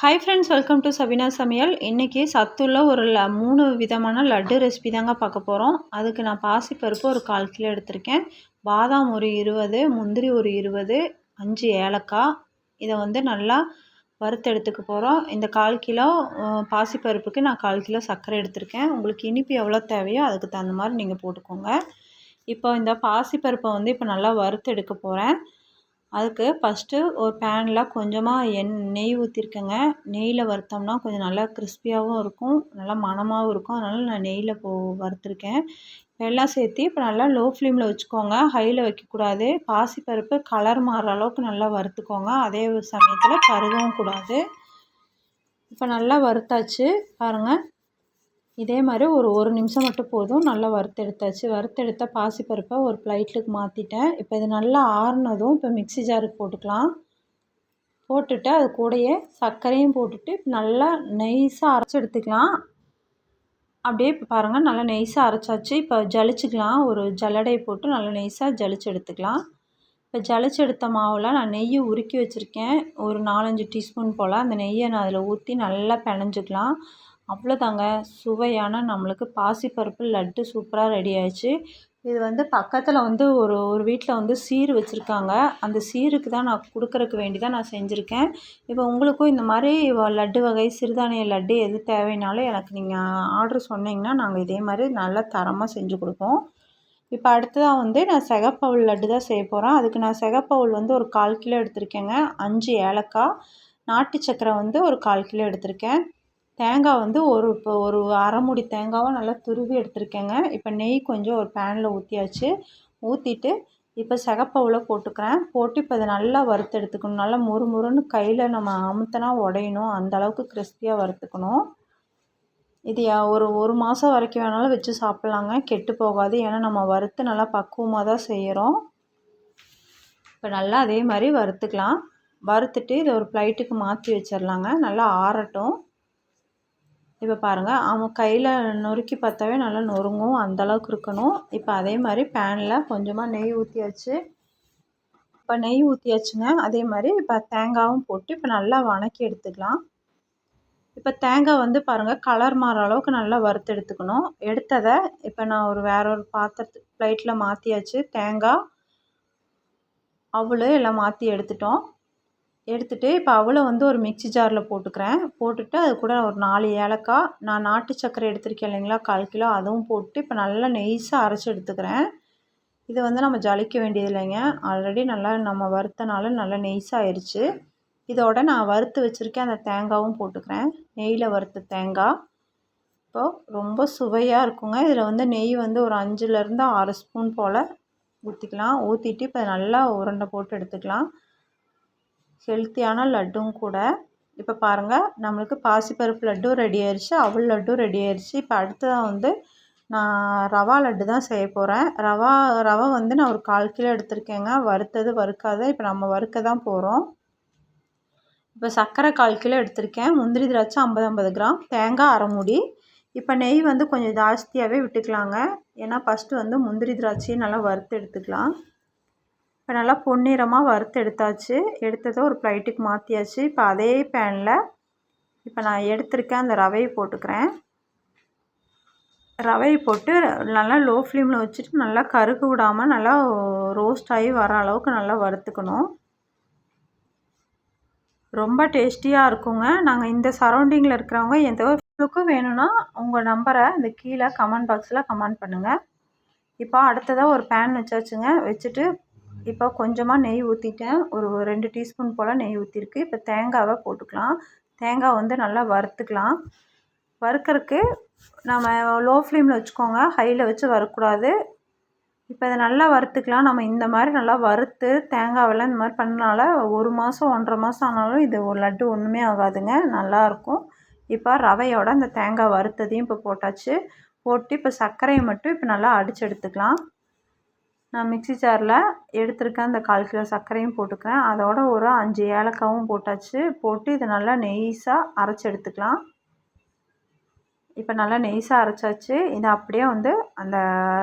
Hi friends, welcome to Sabina சமையல். இன்றைக்கி சத்துள்ள ஒரு 3 விதமான லட்டு ரெசிபி தாங்க பார்க்க போகிறோம். அதுக்கு நான் பாசிப்பருப்பு ஒரு 1/4 கிலோ எடுத்திருக்கேன். பாதாம் ஒரு 20, முந்திரி ஒரு 20, 5 ஏலக்காய். இதை வந்து நல்லா வறுத்து எடுத்துக்க போகிறோம். இந்த 1/4 கிலோ பாசிப்பருப்புக்கு நான் 1/4 கிலோ சர்க்கரை எடுத்திருக்கேன். உங்களுக்கு இனிப்பு எவ்வளோ தேவையோ அதுக்கு தகுந்த மாதிரி நீங்கள் போட்டுக்கோங்க. இப்போ இந்த பாசிப்பருப்பை வந்து இப்போ நல்லா வறுத்து எடுக்க போகிறேன். அதுக்கு ஃபஸ்ட்டு ஒரு பேனில் கொஞ்சமாக நெய் ஊற்றிருக்கேங்க. நெய்யில் வறுத்தோம்னா கொஞ்சம் நல்லா கிறிஸ்பியாகவும் இருக்கும், நல்லா மணமாகவும் இருக்கும். அதனால் நான் நெய்யில் வறுத்துருக்கேன். எல்லாம் சேர்த்து இப்போ நல்லா லோ ஃப்ளேமில் வச்சுக்கோங்க, ஹையில் வைக்கக்கூடாது. பாசிப்பருப்பு கலர் மாறுற அளவுக்கு நல்லா வறுத்துக்கோங்க, அதே சமயத்தில் கருகவும் கூடாது. இப்போ நல்லா வறுத்தாச்சு பாருங்கள். இதே மாதிரி ஒரு நிமிஷம் மட்டும் போதும். நல்லா வறுத்தெடுத்தாச்சு. வறுத்தெடுத்த பாசிப்பருப்பை ஒரு பிளேட்டுக்கு மாற்றிட்டேன். இப்போ இது நல்லா ஆறுனதும் இப்போ மிக்ஸி ஜாருக்கு போட்டுக்கலாம். போட்டுட்டு அது கூடயே சர்க்கரையும் போட்டுட்டு நல்லா நைஸாக அரைச்சி எடுத்துக்கலாம். அப்படியே இப்போ பாருங்கள், நல்லா நைஸாக அரைச்சாச்சு. இப்போ ஜலிச்சுக்கலாம். ஒரு ஜல்லடையை போட்டு நல்லா நைஸாக ஜலிச்சு எடுத்துக்கலாம். இப்போ ஜலிச்சு எடுத்த மாவில் நான் நெய்யை உருக்கி வச்சுருக்கேன், ஒரு 4-5 டீஸ்பூன் போல். அந்த நெய்யை நான் அதில் ஊற்றி நல்லா பிணைஞ்சிக்கலாம். அவ்வளோதாங்க, சுவையான நம்மளுக்கு பாசிப்பருப்பு லட்டு சூப்பராக ரெடி ஆயிடுச்சு. இது வந்து பக்கத்தில் வந்து ஒரு வீட்டில் வந்து சீர் வச்சுருக்காங்க. அந்த சீருக்கு தான் நான் கொடுக்குறக்கு வேண்டி தான் நான் செஞ்சுருக்கேன். இப்போ உங்களுக்கும் இந்த மாதிரி லட்டு வகை சிறுதானிய லட்டு எது தேவைனாலும் எனக்கு நீங்கள் ஆர்டர் சொன்னீங்கன்னா நாங்கள் இதே மாதிரி நல்லா தரமாக செஞ்சு கொடுப்போம். இப்போ அடுத்ததாக வந்து நான் சிகப்பவுல் லட்டு தான் செய்ய போகிறேன். அதுக்கு நான் சிகப்பவுல் வந்து ஒரு 1/4 கிலோ எடுத்திருக்கேங்க. 5 ஏலக்காய், நாட்டு சக்கரை வந்து ஒரு 1/4 கிலோ எடுத்திருக்கேன். தேங்காய் வந்து இப்போ ஒரு அரை மூடி தேங்காவை நல்லா துருவி எடுத்திருக்கேங்க. இப்போ நெய் கொஞ்சம் ஒரு பேனில் ஊற்றியாச்சு. ஊற்றிட்டு இப்போ சிகப்பவுலை போட்டுக்கிறேன். போட்டு இப்போ அதை நல்லா வறுத்து எடுத்துக்கணும். நல்லா முறுமுறுன்னு கையில் நம்ம அமுத்தினா உடையணும், அந்தளவுக்கு கிறிஸ்பியாக வறுத்துக்கணும். இது ஒரு மாதம் வரைக்கும் வேணாலும் வச்சு சாப்பிட்லாங்க, கெட்டு போகாது. ஏன்னா நம்ம வறுத்து நல்லா பக்குவமாக தான் செய்கிறோம். இப்போ நல்லா அதே மாதிரி வறுத்துக்கலாம். வறுத்துட்டு இதை ஒரு பிளேட்டுக்கு மாற்றி வச்சிடலாங்க, நல்லா ஆறட்டும். இப்போ பாருங்கள், அவன் கையில் நொறுக்கி பார்த்தாவே நல்லா நொறுங்கும், அந்தளவுக்கு இருக்கணும். இப்போ அதே மாதிரி பேனில் கொஞ்சமாக நெய் ஊற்றியாச்சு. இப்போ நெய் ஊற்றியாச்சுங்க. அதே மாதிரி இப்போ தேங்காயும் போட்டு இப்போ நல்லா வணக்கி எடுத்துக்கலாம். இப்போ தேங்காய் வந்து பாருங்கள், கலர் மாறுற அளவுக்கு நல்லா வறுத்து எடுத்துக்கணும். எடுத்ததை இப்போ நான் வேற ஒரு பாத்திரத்துக்கு பிளேட்டில் மாற்றியாச்சு. தேங்காய், அவல் எல்லாம் மாற்றி எடுத்துட்டோம். எடுத்துகிட்டு இப்போ அவலை வந்து ஒரு மிக்ஸி ஜாரில் போட்டுக்கிறேன். போட்டுட்டு அது கூட ஒரு 4 ஏலக்காய், நான் நாட்டு சர்க்கரை எடுத்திருக்கேன் இல்லைங்களா, 1/4 கிலோ, அதுவும் போட்டு இப்போ நல்லா நெய்ஸாக அரைச்சி எடுத்துக்கிறேன். இது வந்து நம்ம ஜலிக்க வேண்டியது இல்லைங்க, ஆல்ரெடி நல்லா நம்ம வறுத்தனால நல்லா நெய்ஸாக ஆயிடுச்சு. இதோட நான் வறுத்து வச்சுருக்கேன் அந்த தேங்காயும் போட்டுக்கிறேன், நெய்யில் வறுத்த தேங்காய். இப்போது ரொம்ப சுவையாக இருக்குங்க. இதில் வந்து நெய் வந்து ஒரு 5லேருந்து 6 ஸ்பூன் போல் ஊற்றிக்கலாம். ஊற்றிட்டு இப்போ நல்லா உருண்டை போட்டு எடுத்துக்கலாம். ஹெல்த்தியான லட்டும் கூட. இப்போ பாருங்கள், நம்மளுக்கு பாசிப்பருப்பு லட்டும் ரெடி ஆயிடுச்சு, அவல் லட்டும் ரெடி ஆயிடுச்சு. இப்போ அடுத்ததாக வந்து நான் ரவா லட்டு தான் செய்ய போகிறேன். ரவை வந்து நான் ஒரு 1/4 கிலோ எடுத்திருக்கேங்க. வறுத்தது வறுக்காத இப்போ நம்ம வறுக்க தான் போகிறோம். இப்போ சர்க்கரை 1/4 கிலோ எடுத்திருக்கேன். முந்திரி திராட்சை 50 கிராம், தேங்காய் அரை மூடி. இப்போ நெய் வந்து கொஞ்சம் ஜாஸ்தியாகவே விட்டுக்கலாங்க, ஏன்னா ஃபஸ்ட்டு வந்து முந்திரி திராட்சையை நல்லா வறுத்து எடுத்துக்கலாம். இப்போ நல்லா பொன்னிறமாக வறுத்து எடுத்தாச்சு. எடுத்ததை ஒரு பிளேட்டுக்கு மாற்றியாச்சு. இப்போ அதே பேனில் இப்போ நான் எடுத்திருக்கேன் அந்த ரவையை போட்டுக்கிறேன். ரவையை போட்டு நல்லா லோ ஃப்ளேமில் வச்சுட்டு நல்லா கருகு விடாமல் நல்லா ரோஸ்ட் ஆகி வர அளவுக்கு நல்லா வறுத்துக்கணும். ரொம்ப டேஸ்டியாக இருக்குங்க. நாங்கள் இந்த சரௌண்டிங்கில் இருக்கிறவங்க எந்த அளவுக்கு வேணும்னா உங்கள் நம்பரை இந்த கீழே கமெண்ட் பாக்ஸில் கமெண்ட் பண்ணுங்கள். இப்போ அடுத்ததாக ஒரு பேன் வச்சாச்சுங்க. வச்சுட்டு இப்போ கொஞ்சமாக நெய் ஊற்றிட்டேன், ஒரு 2 டீஸ்பூன் போல் நெய் ஊற்றிருக்கு. இப்போ தேங்காவை போட்டுக்கலாம். தேங்காய் வந்து நல்லா வறுத்துக்கலாம். வறுக்கிறதுக்கு நம்ம லோ ஃப்ளேமில் வச்சுக்கோங்க, ஹையில் வச்சு வறுக்கக்கூடாது. இப்போ இதை நல்லா வறுத்துக்கலாம். நம்ம இந்த மாதிரி நல்லா வறுத்து தேங்காவெல்லாம் இந்த மாதிரி பண்ணனால 1 மாதம் 1.5 மாதம் ஆனாலும் இது ஒரு லட்டு ஒன்றுமே ஆகாதுங்க, நல்லாயிருக்கும். இப்போ ரவையோட அந்த தேங்காய் வறுத்ததையும் இப்போ போட்டாச்சு. போட்டு இப்போ சர்க்கரையை மட்டும் இப்போ நல்லா அடித்து எடுத்துக்கலாம். நான் மிக்ஸி ஜாரில் எடுத்திருக்கேன் அந்த 1/4 கிலோ சர்க்கரையும் போட்டுக்கிறேன். அதோட ஒரு 5 ஏலக்காயும் போட்டாச்சு. போட்டு இதை நல்லா நெய்ஸாக அரைச்சி எடுத்துக்கலாம். இப்போ நல்லா நெய்ஸாக அரைச்சாச்சு. இதை அப்படியே வந்து அந்த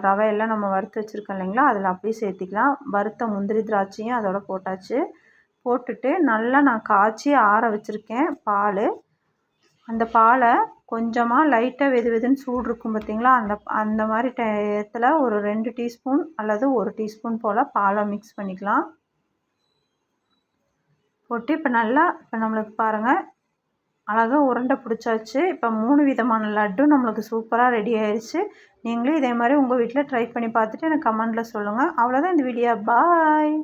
ரவையெல்லாம் நம்ம வறுத்து வச்சுருக்கோம் இல்லைங்களா, அதில் அப்படியே சேர்த்திக்கலாம். வறுத்த முந்திரி திராட்சையும் அதோட போட்டாச்சு. போட்டுட்டு நல்லா நான் காய்ச்சி ஆற வச்சுருக்கேன் பால். அந்த பாலை கொஞ்சமாக லைட்டாக வெது வெதுன்னு சூடு இருக்கும் பார்த்திங்களா, அந்த மாதிரி டயத்தில் ஒரு 2 டீஸ்பூன் அல்லது 1 டீஸ்பூன் போல் பாலை மிக்ஸ் பண்ணிக்கலாம். போட்டு இப்போ நம்மளுக்கு பாருங்கள் அழகாக உருண்டை பிடிச்சாச்சு. இப்போ 3 விதமான லட்டு நம்மளுக்கு சூப்பராக ரெடி ஆயிடுச்சு. நீங்களும் இதே மாதிரி உங்கள் வீட்டில் ட்ரை பண்ணி பார்த்துட்டு எனக்கு கமெண்டில் சொல்லுங்கள். அவ்வளோதான் இந்த வீடியோ. பாய்.